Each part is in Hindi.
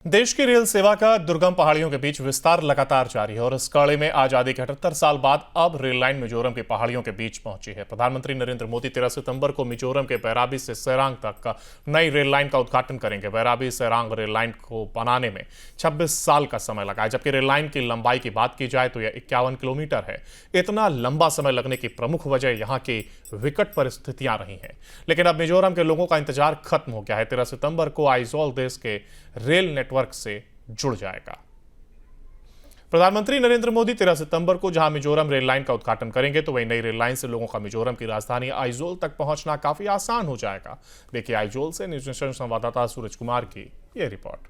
देश की रेल सेवा का दुर्गम पहाड़ियों के बीच विस्तार लगातार जारी है और इस कड़ी में आजादी के 78 साल बाद अब रेल लाइन मिजोरम की पहाड़ियों के बीच पहुंची है। प्रधानमंत्री नरेंद्र मोदी 13 सितंबर को मिजोरम के बैराबी से सेरांग तक का नई रेल लाइन का उद्घाटन करेंगे। बैराबी सेरांग रेल लाइन को बनाने में 26 साल का समय लगा है, जबकि रेल लाइन की लंबाई की बात की जाए तो यह 51 किलोमीटर है। इतना लंबा समय लगने की प्रमुख वजह यहाँ की विकट परिस्थितियां रही हैं, लेकिन अब मिजोरम के लोगों का इंतजार खत्म हो गया है। 13 सितंबर को आइजोल देश के रेल नेटवर्क से जुड़ जाएगा। प्रधानमंत्री नरेंद्र मोदी 13 सितंबर को जहां मिजोरम रेल लाइन का उद्घाटन करेंगे तो वही नई रेल लाइन से लोगों का मिजोरम की राजधानी आइजोल तक पहुंचना काफी आसान हो जाएगा। देखिए आइजोल से न्यूज नेशन संवाददाता सूरज कुमार की यह रिपोर्ट।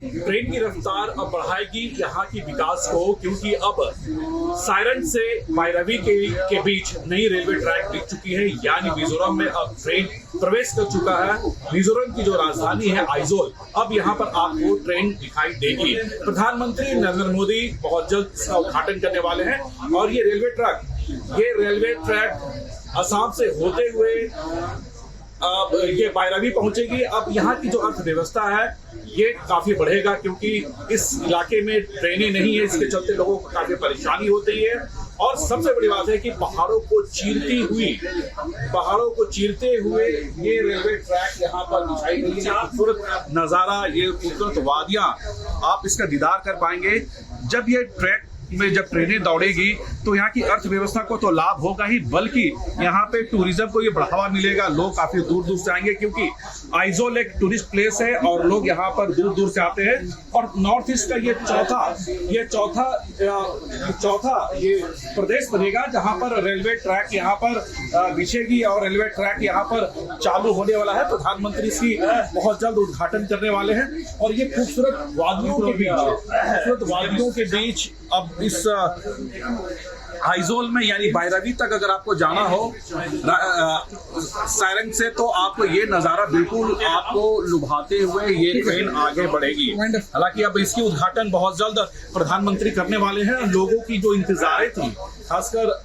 ट्रेन की रफ्तार अब बढ़ाएगी यहाँ की विकास को, क्योंकि अब सायरन से बैराबी के बीच नई रेलवे ट्रैक दिख चुकी है। यानी मिजोरम में अब ट्रेन प्रवेश कर चुका है। मिजोरम की जो राजधानी है आइजोल, अब यहाँ पर आपको ट्रेन दिखाई देगी। प्रधानमंत्री नरेंद्र मोदी बहुत जल्द इसका उद्घाटन करने वाले हैं और ये रेलवे ट्रैक असम से होते हुए अब ये बैराबी पहुंचेगी। अब यहाँ की जो अर्थव्यवस्था है ये काफी बढ़ेगा, क्योंकि इस इलाके में ट्रेनें नहीं है, इसके चलते लोगों को काफी परेशानी होती है। और सबसे बड़ी बात है कि पहाड़ों को चीरते हुए ये रेलवे ट्रैक यहाँ पर दिखाई देगी। खूबसूरत नजारा, ये खूबसूरत वादियां, आप इसका दीदार कर पाएंगे। जब ये ट्रैक में जब ट्रेनें दौड़ेगी तो यहाँ की अर्थव्यवस्था को तो लाभ होगा ही, बल्कि यहाँ पे टूरिज्म को ये बढ़ावा मिलेगा। लोग काफी दूर दूर से आएंगे, क्योंकि आइजोल एक टूरिस्ट प्लेस है और लोग यहाँ पर दूर दूर से आते हैं। और नॉर्थ ईस्ट का ये चौथा ये प्रदेश बनेगा जहाँ पर रेलवे ट्रैक यहाँ पर बिछेगी और रेलवे ट्रैक यहाँ पर चालू होने वाला है। प्रधानमंत्री इसकी बहुत जल्द उद्घाटन करने वाले हैं और ये खूबसूरत वादियों के बीच अब इस आइजोल में यानी बैराबी तक अगर आपको जाना हो सायरंग से, तो आपको ये नजारा बिल्कुल आपको लुभाते हुए ये ट्रेन आगे बढ़ेगी। हालांकि अब इसकी उद्घाटन बहुत जल्द प्रधानमंत्री करने वाले हैं। लोगों की जो इंतजारें थी, खासकर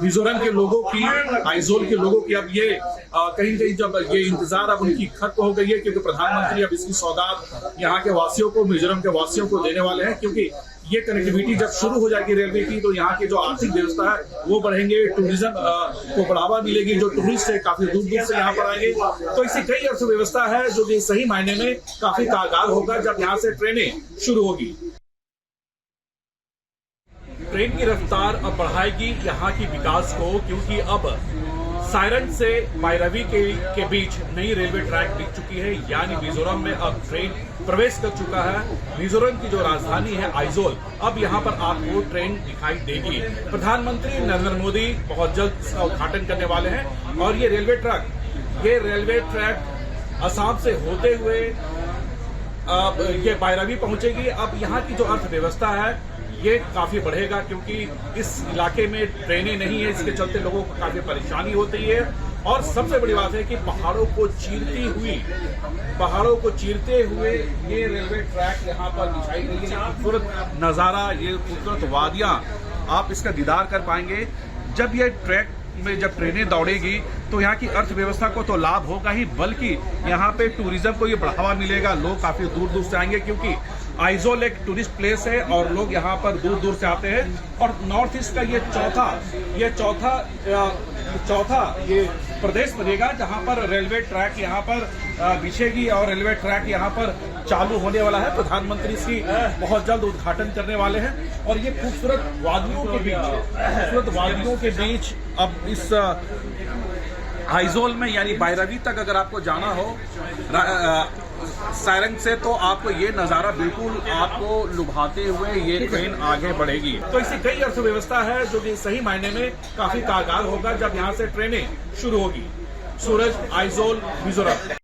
मिजोरम के लोगों की, आइजोल के लोगों की, अब ये कहीं कहीं जब ये इंतजार अब उनकी खत्म हो गई है, क्योंकि प्रधानमंत्री अब इसकी सौगात यहाँ के वासियों को, मिजोरम के वासियों को देने वाले हैं। क्योंकि ये कनेक्टिविटी जब शुरू हो जाएगी रेलवे की, तो यहाँ की जो आर्थिक व्यवस्था है वो बढ़ेंगे, टूरिज्म को बढ़ावा मिलेगी। जो टूरिस्ट है काफी दूर दूर से यहाँ पर आएंगे, तो इससे कई अर्थव्यवस्था है जो कि सही मायने में काफी कारगर होगा जब यहाँ से ट्रेनें शुरू होगी। ट्रेन की रफ्तार अब बढ़ाएगी यहाँ की विकास को, क्योंकि अब सायरन से बैराबी के बीच नई रेलवे ट्रैक दिख चुकी है। यानी मिजोरम में अब ट्रेन प्रवेश कर चुका है। मिजोरम की जो राजधानी है आइजोल, अब यहाँ पर आपको ट्रेन दिखाई देगी। प्रधानमंत्री नरेंद्र मोदी बहुत जल्द इसका उद्घाटन करने वाले हैं और ये रेलवे ट्रैक असम से होते हुए ये बैराबी पहुंचेगी। अब यहाँ की जो अर्थव्यवस्था है ये काफी बढ़ेगा, क्योंकि इस इलाके में ट्रेनें नहीं है, इसके चलते लोगों को काफी परेशानी होती है। और सबसे बड़ी बात है कि पहाड़ों को चीरते हुए ये रेलवे ट्रैक यहाँ पर दिखाई देगी। खूबसूरत नजारा, ये खूबसूरत वादियां, आप इसका दीदार कर पाएंगे। जब ये ट्रैक में जब ट्रेनें दौड़ेगी तो यहाँ की अर्थव्यवस्था को तो लाभ होगा ही, बल्कि यहाँ पे टूरिज्म को ये बढ़ावा मिलेगा। लोग काफी दूर दूर से आएंगे, क्योंकि आइजोल एक टूरिस्ट प्लेस है और लोग यहाँ पर दूर दूर से आते हैं। और नॉर्थ ईस्ट का ये चौथा ये प्रदेश बनेगा जहाँ पर रेलवे ट्रैक यहाँ पर बिछेगी और रेलवे ट्रैक यहाँ पर चालू होने वाला है। प्रधानमंत्री इसकी बहुत जल्द उद्घाटन करने वाले हैं और ये खूबसूरत वादियों के बीच अब इस आइजोल में यानी बैराबी तक अगर आपको जाना हो सायरंग से, तो आपको ये नजारा बिल्कुल आपको लुभाते हुए ये ट्रेन आगे बढ़ेगी। तो इससे कई अर्थव्यवस्था है जो कि सही मायने में काफी कारगर होगा जब यहाँ से ट्रेनें शुरू होगी। सूरज, आइजोल, मिजोरम।